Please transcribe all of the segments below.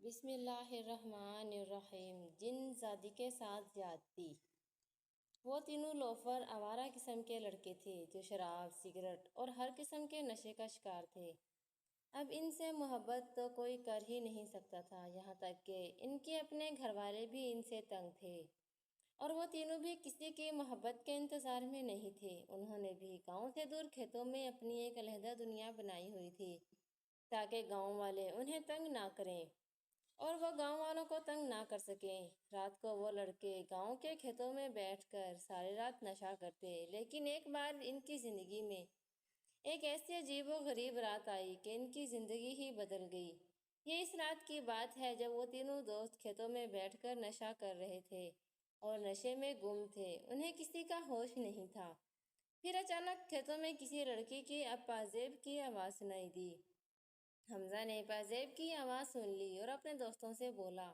بسم اللہ الرحمن الرحیم۔ جن زادی کے ساتھ زیادتی۔ وہ تینوں لوفر آوارہ قسم کے لڑکے تھے جو شراب، سگریٹ اور ہر قسم کے نشے کا شکار تھے۔ اب ان سے محبت تو کوئی کر ہی نہیں سکتا تھا، یہاں تک کہ ان کے اپنے گھر والے بھی ان سے تنگ تھے، اور وہ تینوں بھی کسی کی محبت کے انتظار میں نہیں تھے۔ انہوں نے بھی گاؤں سے دور کھیتوں میں اپنی ایک علیحدہ دنیا بنائی ہوئی تھی تاکہ گاؤں والے انہیں تنگ نہ کریں اور وہ گاؤں والوں کو تنگ نہ کر سکیں۔ رات کو وہ لڑکے گاؤں کے کھیتوں میں بیٹھ کر ساری رات نشہ کرتے، لیکن ایک بار ان کی زندگی میں ایک ایسی عجیب و غریب رات آئی کہ ان کی زندگی ہی بدل گئی۔ یہ اس رات کی بات ہے جب وہ تینوں دوست کھیتوں میں بیٹھ کر نشہ کر رہے تھے اور نشے میں گم تھے، انہیں کسی کا ہوش نہیں تھا۔ پھر اچانک کھیتوں میں کسی لڑکی کی پازیب کی آواز سنائی دی۔ حمزہ نے پازیب کی آواز سن لی اور اپنے دوستوں سے بولا،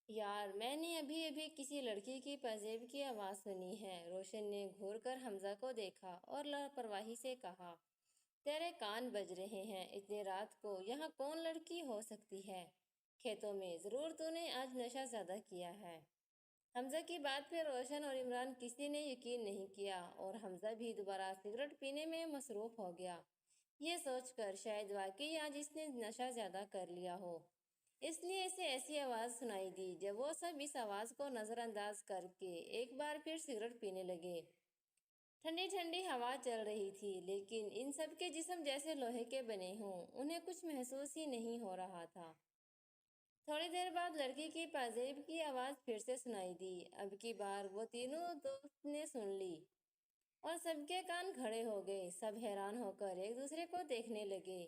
یار میں نے ابھی کسی لڑکی کی پازیب کی آواز سنی ہے۔ روشن نے گھور کر حمزہ کو دیکھا اور لاپرواہی سے کہا، تیرے کان بج رہے ہیں، اتنی رات کو یہاں کون لڑکی ہو سکتی ہے؟ کھیتوں میں، ضرور تو نے آج نشہ زیادہ کیا ہے۔ حمزہ کی بات پہ روشن اور عمران کسی نے یقین نہیں کیا اور حمزہ بھی دوبارہ سگریٹ پینے میں مصروف ہو گیا، یہ سوچ کر شاید واقعی آج اس نے نشہ زیادہ کر لیا ہو، اس لیے اسے ایسی آواز سنائی دی۔ جب وہ سب اس آواز کو نظر انداز کر کے ایک بار پھر سگریٹ پینے لگے۔ ٹھنڈی ٹھنڈی ہوا چل رہی تھی، لیکن ان سب کے جسم جیسے لوہے کے بنے ہوں، انہیں کچھ محسوس ہی نہیں ہو رہا تھا۔ تھوڑی دیر بعد لڑکی کی پازیب کی آواز پھر سے سنائی دی۔ اب کی بار وہ تینوں دوست نے سن لی اور سب کے کان کھڑے ہو گئے۔ سب حیران ہو کر ایک دوسرے کو دیکھنے لگے۔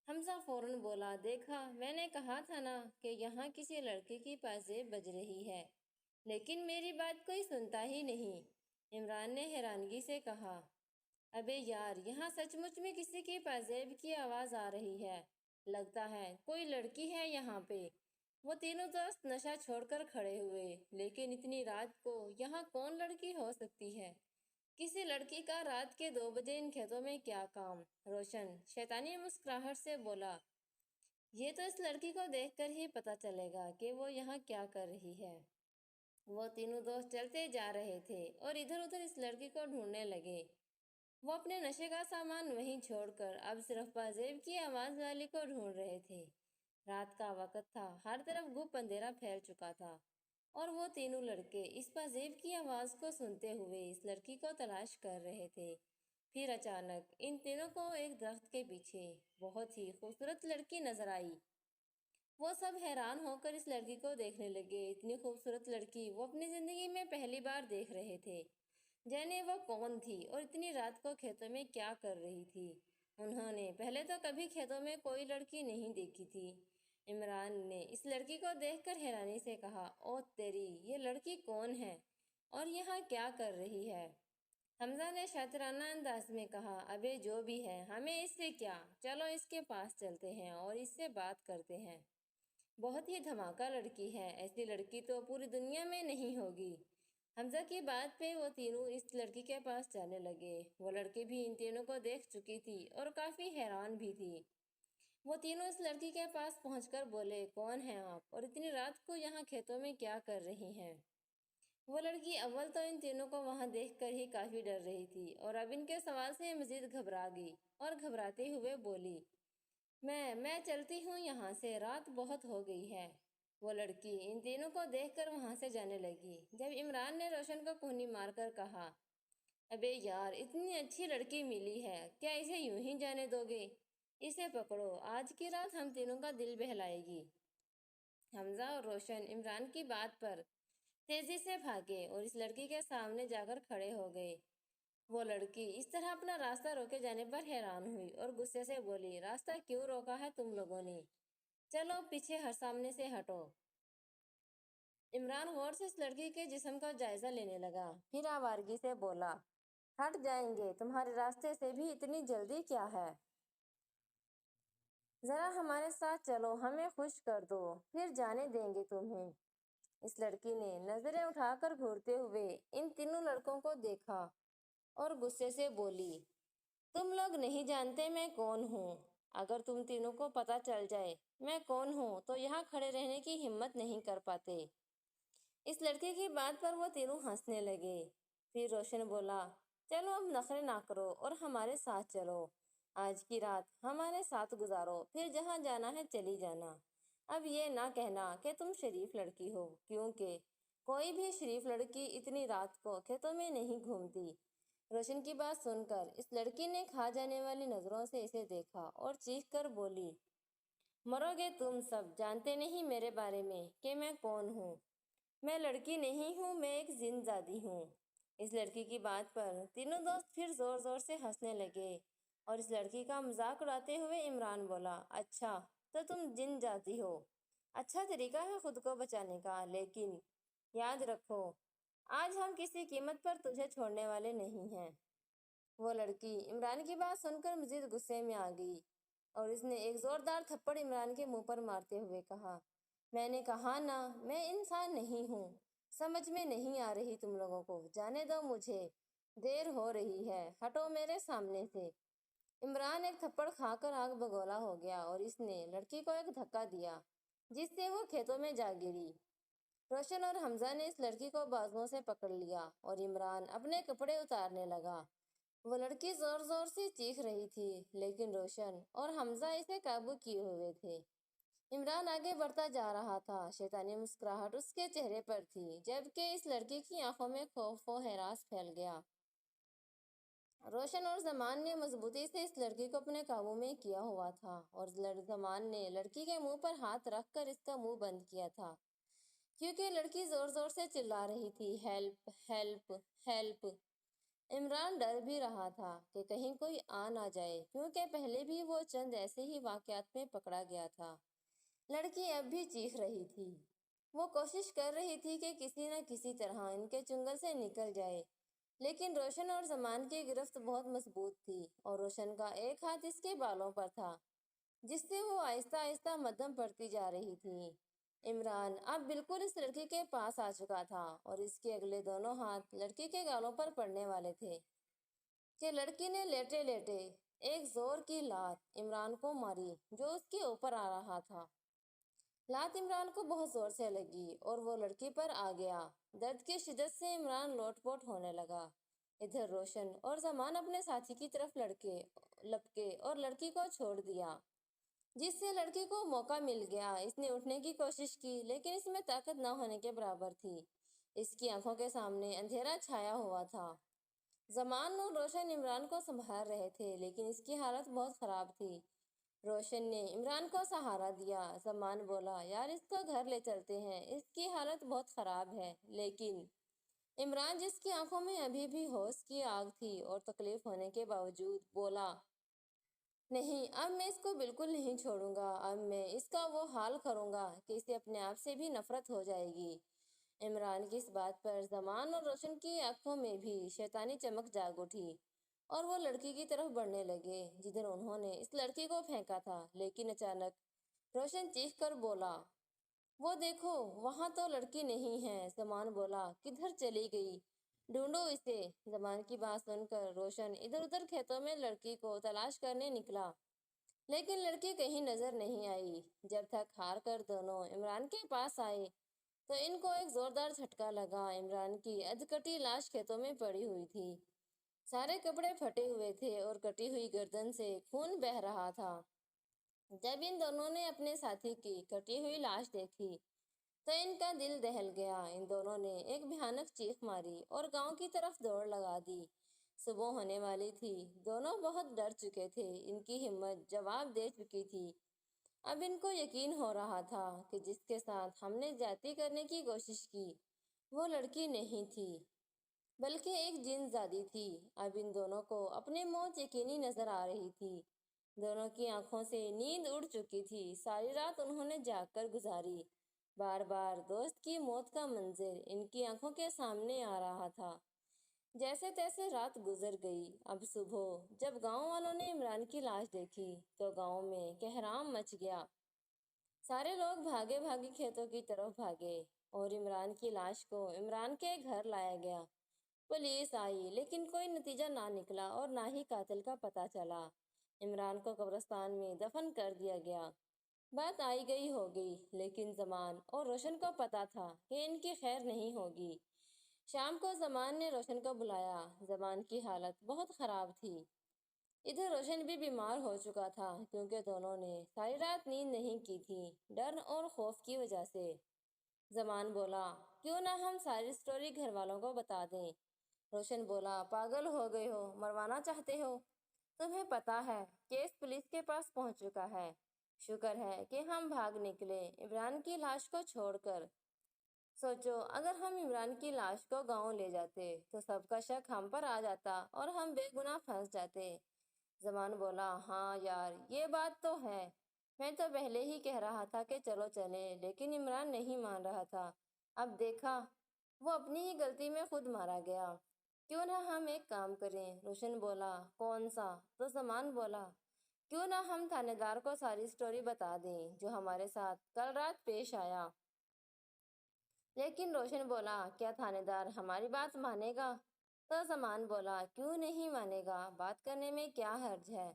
حمزہ فوراً بولا، دیکھا، میں نے کہا تھا نا کہ یہاں کسی لڑکی کی پازیب بج رہی ہے، لیکن میری بات کوئی سنتا ہی نہیں۔ عمران نے حیرانگی سے کہا، ابے یار، یہاں سچ مچ میں کسی کی پازیب کی آواز آ رہی ہے، لگتا ہے کوئی لڑکی ہے یہاں پہ۔ وہ تینوں دوست نشہ چھوڑ کر کھڑے ہوئے، لیکن اتنی رات کو یہاں کون لڑکی ہو سکتی ہے؟ کسی لڑکی کا رات کے 2 بجے ان کھیتوں میں کیا کام؟ روشن شیطانی مسکراہٹ سے بولا، یہ تو اس لڑکی کو دیکھ کر ہی پتہ چلے گا کہ وہ یہاں کیا کر رہی ہے۔ وہ تینوں دوست چلتے جا رہے تھے اور ادھر ادھر اس لڑکی کو ڈھونڈنے لگے۔ وہ اپنے نشے کا سامان وہیں چھوڑ کر اب صرف پازیب کی آواز والی کو ڈھونڈ رہے تھے۔ رات کا وقت تھا، ہر طرف گھپ اندھیرا پھیل چکا تھا اور وہ تینوں لڑکے اس پازیب کی آواز کو سنتے ہوئے اس لڑکی کو تلاش کر رہے تھے۔ پھر اچانک ان تینوں کو ایک درخت کے پیچھے بہت ہی خوبصورت لڑکی نظر آئی۔ وہ سب حیران ہو کر اس لڑکی کو دیکھنے لگے۔ اتنی خوبصورت لڑکی وہ اپنی زندگی میں پہلی بار دیکھ رہے تھے۔ جانے وہ کون تھی اور اتنی رات کو کھیتوں میں کیا کر رہی تھی؟ انہوں نے پہلے تو کبھی کھیتوں میں کوئی لڑکی نہیں دیکھی تھی۔ عمران نے اس لڑکی کو دیکھ کر حیرانی سے کہا، او تیری، یہ لڑکی کون ہے اور یہاں کیا کر رہی ہے؟ حمزہ نے شاطرانہ انداز میں کہا، ابے جو بھی ہے، ہمیں اس سے کیا، چلو اس کے پاس چلتے ہیں اور اس سے بات کرتے ہیں۔ بہت ہی دھماکہ لڑکی ہے، ایسی لڑکی تو پوری دنیا میں نہیں ہوگی۔ حمزہ کی بات پہ وہ تینوں اس لڑکی کے پاس جانے لگے۔ وہ لڑکی بھی ان تینوں کو دیکھ چکی تھی اور کافی حیران بھی تھی۔ وہ تینوں اس لڑکی کے پاس پہنچ کر بولے، کون ہیں آپ اور اتنی رات کو یہاں کھیتوں میں کیا کر رہی ہیں؟ وہ لڑکی اول تو ان تینوں کو وہاں دیکھ کر ہی کافی ڈر رہی تھی اور اب ان کے سوال سے مزید گھبرا گئی اور گھبراتے ہوئے بولی، میں چلتی ہوں یہاں سے، رات بہت ہو گئی ہے۔ وہ لڑکی ان تینوں کو دیکھ کر وہاں سے جانے لگی۔ جب عمران نے روشن کو کونی مار کر کہا، ابے یار، اتنی اچھی لڑکی ملی ہے، کیا اسے یوں ہی جانے دو گے؟ اسے پکڑو، آج کی رات ہم تینوں کا دل بہلائے گی۔ حمزہ اور روشن عمران کی بات پر تیزی سے بھاگے اور اس لڑکی کے سامنے جا کر کھڑے ہو گئے۔ وہ لڑکی اس طرح اپنا راستہ روکے جانے پر حیران ہوئی اور غصے سے بولی، راستہ کیوں روکا ہے تم لوگوں نے؟ چلو پیچھے سامنے سے ہٹو۔ عمران غور سے اس لڑکی کے جسم کا جائزہ لینے لگا، پھر آوارگی سے بولا، ہٹ جائیں گے، تمہارے راستے سے بھی اتنی جلدی کیا ہے؟ ذرا ہمارے ساتھ چلو، ہمیں خوش کر دو، پھر جانے دیں گے تمہیں۔ اس لڑکی نے نظریں اٹھا کر گھورتے ہوئے ان تینوں لڑکوں کو دیکھا اور غصے سے بولی، تم لوگ نہیں جانتے میں کون ہوں، اگر تم تینوں کو پتہ چل جائے میں کون ہوں تو یہاں کھڑے رہنے کی ہمت نہیں کر پاتے۔ اس لڑکی کی بات پر وہ تینوں ہنسنے لگے۔ پھر روشن بولا، چلو اب نخرے نہ کرو اور ہمارے ساتھ چلو۔ آج کی رات ہمارے ساتھ گزارو، پھر جہاں جانا ہے چلی جانا۔ اب یہ نہ کہنا کہ تم شریف لڑکی ہو، کیونکہ کوئی بھی شریف لڑکی اتنی رات کو کھیتوں میں نہیں گھومتی۔ روشن کی بات سن کر اس لڑکی نے کھا جانے والی نظروں سے اسے دیکھا اور چیخ کر بولی، مرو گے تم سب، جانتے نہیں میرے بارے میں کہ میں کون ہوں۔ میں لڑکی نہیں ہوں، میں ایک جن زادی ہوں۔ اس لڑکی کی بات پر تینوں دوست پھر زور زور سے ہنسنے لگے اور اس لڑکی کا مذاق اڑاتے ہوئے عمران بولا، اچھا تو تم جن زادی ہو، اچھا طریقہ ہے خود کو بچانے کا، لیکن یاد رکھو آج ہم کسی قیمت پر تجھے چھوڑنے والے نہیں ہیں۔ وہ لڑکی عمران کی بات سن کر مزید غصے میں آ گئی اور اس نے ایک زوردار تھپڑ عمران کے منہ پر مارتے ہوئے کہا، میں نے کہا نا میں انسان نہیں ہوں، سمجھ میں نہیں آ رہی تم لوگوں کو، جانے دو مجھے، دیر ہو رہی ہے، ہٹو میرے سامنے سے۔ عمران ایک تھپڑ کھا کر آگ بگولا ہو گیا اور اس نے لڑکی کو ایک دھکا دیا جس سے وہ کھیتوں میں جا گری۔ روشن اور حمزہ نے اس لڑکی کو بازوؤں سے پکڑ لیا اور عمران اپنے کپڑے اتارنے لگا۔ وہ لڑکی زور زور سے چیخ رہی تھی لیکن روشن اور حمزہ اسے قابو کیے ہوئے تھے۔ عمران آگے بڑھتا جا رہا تھا، شیطانی مسکراہٹ اس کے چہرے پر تھی جبکہ اس لڑکی کی آنکھوں میں خوف و ہراس پھیل گیا۔ روشن اور زمان نے مضبوطی سے اس لڑکی کو اپنے قابو میں کیا ہوا تھا اور زمان نے لڑکی کے منہ پر ہاتھ رکھ کر اس کا منہ بند کیا تھا کیونکہ لڑکی زور زور سے چلا رہی تھی، ہیلپ ہیلپ ہیلپ۔ عمران ڈر بھی رہا تھا کہ کہیں کوئی آ نہ جائے کیونکہ پہلے بھی وہ چند ایسے ہی واقعات میں پکڑا گیا تھا۔ لڑکی اب بھی چیخ رہی تھی، وہ کوشش کر رہی تھی کہ کسی نہ کسی طرح ان کے چنگل سے نکل جائے، لیکن روشن اور زمان کی گرفت بہت مضبوط تھی اور روشن کا ایک ہاتھ اس کے بالوں پر تھا جس سے وہ آہستہ آہستہ مدھم پڑتی جا رہی تھی۔ عمران اب بالکل اس لڑکی کے پاس آ چکا تھا اور اس کے اگلے دونوں ہاتھ لڑکی کے گالوں پر پڑنے والے تھے کہ لڑکی نے لیٹے لیٹے ایک زور کی لات عمران کو ماری جو اس کے اوپر آ رہا تھا۔ لات عمران کو بہت زور سے لگی اور وہ لڑکی پر آ گیا۔ درد کی شدت سے عمران لوٹ پوٹ ہونے لگا۔ ادھر روشن اور زمان اپنے ساتھی کی طرف لپکے اور لڑکی کو چھوڑ دیا جس سے لڑکی کو موقع مل گیا۔ اس نے اٹھنے کی کوشش کی لیکن اس میں طاقت نہ ہونے کے برابر تھی، اس کی آنکھوں کے سامنے اندھیرا چھایا ہوا تھا۔ زمان اور روشن عمران کو سنبھال رہے تھے لیکن اس کی حالت بہت خراب تھی۔ روشن نے عمران کو سہارا دیا۔ زمان بولا، یار اس کو گھر لے چلتے ہیں، اس کی حالت بہت خراب ہے۔ لیکن عمران جس کی آنکھوں میں ابھی بھی ہوش کی آگ تھی اور تکلیف ہونے کے باوجود بولا، نہیں اب میں اس کو بالکل نہیں چھوڑوں گا، اب میں اس کا وہ حال کروں گا کہ اسے اپنے آپ سے بھی نفرت ہو جائے گی۔ عمران کی اس بات پر زمان اور روشن کی آنکھوں میں بھی شیطانی چمک جاگ اٹھی اور وہ لڑکی کی طرف بڑھنے لگے جدھر انہوں نے اس لڑکی کو پھینکا تھا، لیکن اچانک روشن چیخ کر بولا، وہ دیکھو وہاں تو لڑکی نہیں ہے۔ زمان بولا، کدھر چلی گئی؟ ڈھونڈو اسے۔ زمان کی بات سن کر روشن ادھر ادھر کھیتوں میں لڑکی کو تلاش کرنے نکلا لیکن لڑکی کہیں نظر نہیں آئی۔ جب تک ہار کر دونوں عمران کے پاس آئے تو ان کو ایک زوردار جھٹکا لگا۔ عمران کی ادھکٹی لاش کھیتوں میں پڑی ہوئی تھی، سارے کپڑے پھٹے ہوئے تھے اور کٹی ہوئی گردن سے خون بہہ رہا تھا۔ جب ان دونوں نے اپنے ساتھی کی کٹی ہوئی لاش دیکھی تو ان کا دل دہل گیا۔ ان دونوں نے ایک بھیانک چیخ ماری اور گاؤں کی طرف دوڑ لگا دی۔ صبح ہونے والی تھی، دونوں بہت ڈر چکے تھے، ان کی ہمت جواب دے چکی تھی۔ اب ان کو یقین ہو رہا تھا کہ جس کے ساتھ ہم نے زیادتی کرنے کی کوشش کی وہ لڑکی نہیں تھی بلکہ ایک جن زادی تھی۔ اب ان دونوں کو اپنی موت یقینی نظر آ رہی تھی۔ دونوں کی آنکھوں سے نیند اڑ چکی تھی، ساری رات انہوں نے جاگ کر گزاری۔ بار بار دوست کی موت کا منظر ان کی آنکھوں کے سامنے آ رہا تھا۔ جیسے تیسے رات گزر گئی۔ اب صبح جب گاؤں والوں نے عمران کی لاش دیکھی تو گاؤں میں کہرام مچ گیا۔ سارے لوگ بھاگے بھاگے کھیتوں کی طرف بھاگے اور عمران کی لاش کو عمران کے گھر لایا گیا۔ پولیس آئی لیکن کوئی نتیجہ نہ نکلا اور نہ ہی قاتل کا پتہ چلا۔ عمران کو قبرستان میں دفن کر دیا گیا۔ بات آئی گئی ہو گئی، لیکن زمان اور روشن کو پتا تھا کہ ان کی خیر نہیں ہوگی۔ شام کو زمان نے روشن کو بلایا۔ زمان کی حالت بہت خراب تھی۔ ادھر روشن بھی بیمار ہو چکا تھا کیونکہ دونوں نے ساری رات نیند نہیں کی تھی، ڈر اور خوف کی وجہ سے۔ زمان بولا، کیوں نہ ہم ساری سٹوری گھر والوں کو بتا دیں؟ روشن بولا، پاگل ہو گئے ہو، مروانا چاہتے ہو؟ تمہیں پتا ہے کیس پولیس کے پاس پہنچ چکا ہے۔ شکر ہے کہ ہم بھاگ نکلے عمران کی لاش کو چھوڑ کر۔ سوچو اگر ہم عمران کی لاش کو گاؤں لے جاتے تو سب کا شک ہم پر آ جاتا اور ہم بے گناہ پھنس جاتے۔ زمان بولا، ہاں یار یہ بات تو ہے، میں تو پہلے ہی کہہ رہا تھا کہ چلو چلیں، لیکن عمران نہیں مان رہا تھا۔ اب دیکھا وہ اپنی ہی غلطی میں خود مارا گیا۔ کیوں نہ ہم ایک کام کریں؟ روشن بولا، کون سا؟ تو زمان بولا، کیوں نہ ہم تھانے دار کو ساری سٹوری بتا دیں جو ہمارے ساتھ کل رات پیش آیا۔ لیکن روشن بولا، کیا تھانے دار ہماری بات مانے گا؟ تو زمان بولا، کیوں نہیں مانے گا، بات کرنے میں کیا حرج ہے،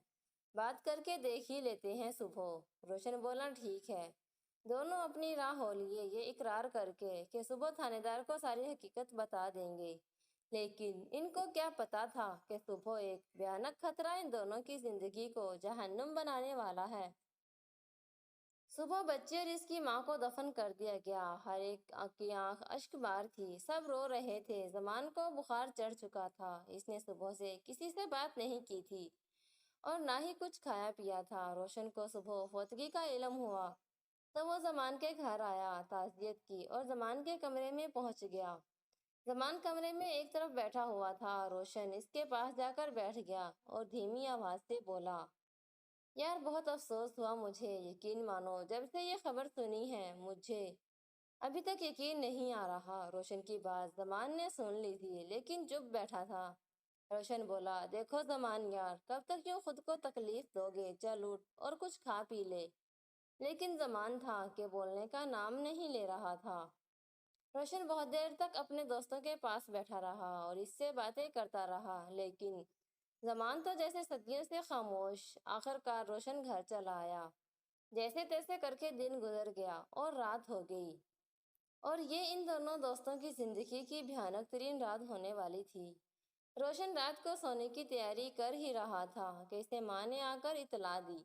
بات کر کے دیکھ ہی لیتے ہیں صبح۔ روشن بولا، ٹھیک ہے۔ دونوں اپنی راہ ہو لیے یہ اقرار کر کے کہ صبح تھانے دار کو ساری حقیقت بتا دیں گے، لیکن ان کو کیا پتا تھا کہ صبح ایک بھیانک خطرہ ان دونوں کی زندگی کو جہنم بنانے والا ہے۔ صبح بچے اور اس کی ماں کو دفن کر دیا گیا۔ ہر ایک کی آنکھ اشک بار تھی، سب رو رہے تھے۔ زمان کو بخار چڑھ چکا تھا، اس نے صبح سے کسی سے بات نہیں کی تھی اور نہ ہی کچھ کھایا پیا تھا۔ روشن کو صبح فوتگی کا علم ہوا تو وہ زمان کے گھر آیا، تعزیت کی اور زمان کے کمرے میں پہنچ گیا۔ زمان کمرے میں ایک طرف بیٹھا ہوا تھا، روشن اس کے پاس جا کر بیٹھ گیا اور دھیمی آواز سے بولا، یار بہت افسوس ہوا مجھے، یقین مانو جب سے یہ خبر سنی ہے مجھے ابھی تک یقین نہیں آ رہا۔ روشن کی بات زمان نے سن لی تھی لیکن چپ بیٹھا تھا۔ روشن بولا، دیکھو زمان یار، کب تک یوں خود کو تکلیف دو گے، چل اٹھ اور کچھ کھا پی لے۔ لیکن زمان تھا کہ بولنے کا نام نہیں لے رہا تھا۔ روشن بہت دیر تک اپنے دوستوں کے پاس بیٹھا رہا اور اس سے باتیں کرتا رہا، لیکن زمان تو جیسے صدیوں سے خاموش۔ آخر کار روشن گھر چلا آیا۔ جیسے تیسے کر کے دن گزر گیا اور رات ہو گئی، اور یہ ان دونوں دوستوں کی زندگی کی بھیانک ترین رات ہونے والی تھی۔ روشن رات کو سونے کی تیاری کر ہی رہا تھا کہ اسے ماں نے آ کر اطلاع دی۔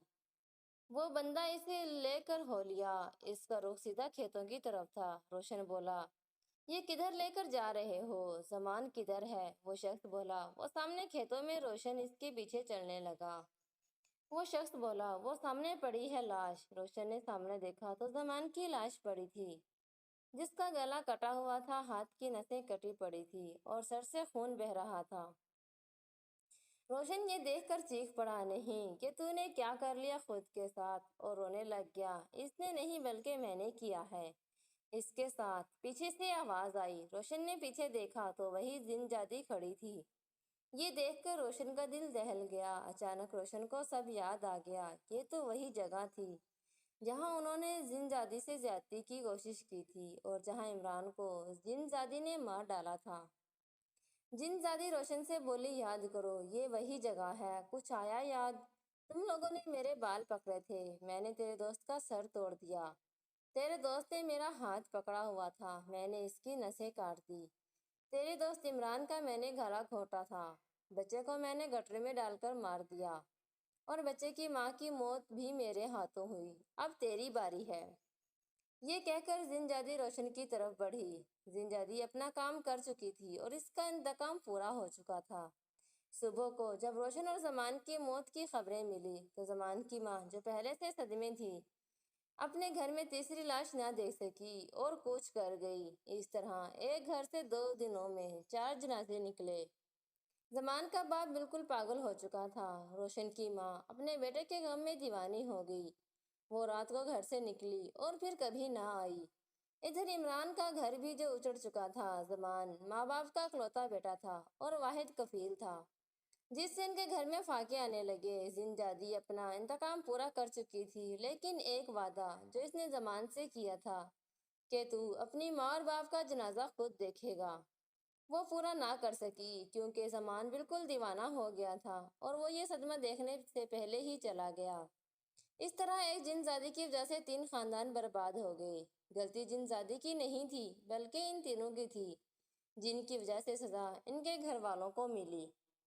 وہ بندہ اسے لے کر ہو لیا۔ اس کا رخ سیدھا کھیتوں کی طرف تھا۔ روشن بولا، یہ کدھر لے کر جا رہے ہو؟ زمان کدھر ہے؟ وہ شخص بولا، وہ سامنے کھیتوں میں۔ روشن اس کے پیچھے چلنے لگا۔ وہ شخص بولا، وہ سامنے پڑی ہے لاش۔ روشن نے سامنے دیکھا تو زمان کی لاش پڑی تھی، جس کا گلا کٹا ہوا تھا، ہاتھ کی نسیں کٹی پڑی تھی اور سر سے خون بہہ رہا تھا۔ روشن یہ دیکھ کر چیخ پڑا، نہیں، کہ تو نے کیا کر لیا خود کے ساتھ، اور رونے لگ گیا۔ اس نے نہیں بلکہ میں نے کیا ہے اس کے ساتھ۔ پیچھے سے آواز آئی۔ روشن نے پیچھے دیکھا تو وہی زن جادی کھڑی تھی۔ یہ دیکھ کر روشن کا دل دہل گیا۔ اچانک روشن کو سب یاد آ گیا۔ یہ تو وہی جگہ تھی جہاں انہوں نے زن زادی سے زیادتی کی کوشش کی تھی اور جہاں عمران کو زن زادی نے مار ڈالا تھا۔ جن زادی روشن سے بولی، یاد کرو، یہ وہی جگہ ہے، کچھ آیا یاد؟ تم لوگوں نے میرے بال پکڑے تھے، میں نے تیرے دوست کا سر توڑ دیا، تیرے دوست نے میرا ہاتھ پکڑا ہوا تھا، میں نے اس کی نسیں کاٹ دی، تیرے دوست عمران کا میں نے گلا گھونٹا تھا، بچے کو میں نے گٹر میں ڈال کر مار دیا، اور بچے کی ماں کی موت بھی میرے ہاتھوں ہوئی، اب تیری باری ہے۔ یہ کہہ کر زنجادی روشن کی طرف بڑھی۔ زنجادی اپنا کام کر چکی تھی اور اس کا انتقام پورا ہو چکا تھا۔ صبح کو جب روشن اور زمان کی موت کی خبریں ملی تو زمان کی ماں، جو پہلے سے صدمے تھی، اپنے گھر میں تیسری لاش نہ دیکھ سکی اور کوچ کر گئی۔ اس طرح ایک گھر سے 2 دنوں میں 4 جنازے نکلے۔ زمان کا باپ بالکل پاگل ہو چکا تھا۔ روشن کی ماں اپنے بیٹے کے غم میں دیوانی ہو گئی۔ وہ رات کو گھر سے نکلی اور پھر کبھی نہ آئی۔ ادھر عمران کا گھر بھی جو اجڑ چکا تھا۔ زمان ماں باپ کا اکلوتا بیٹا تھا اور واحد کفیل تھا جس سے ان کے گھر میں فاقے آنے لگے۔ زنجادی اپنا انتقام پورا کر چکی تھی، لیکن ایک وعدہ جو اس نے زمان سے کیا تھا کہ تو اپنی ماں اور باپ کا جنازہ خود دیکھے گا، وہ پورا نہ کر سکی کیونکہ زمان بالکل دیوانہ ہو گیا تھا اور وہ یہ صدمہ دیکھنے سے پہلے ہی چلا گیا۔ اس طرح ایک جن زادی کی وجہ سے 3 خاندان برباد ہو گئے۔ غلطی جن زادی کی نہیں تھی بلکہ ان تینوں کی تھی، جن کی وجہ سے سزا ان کے گھر والوں کو ملی۔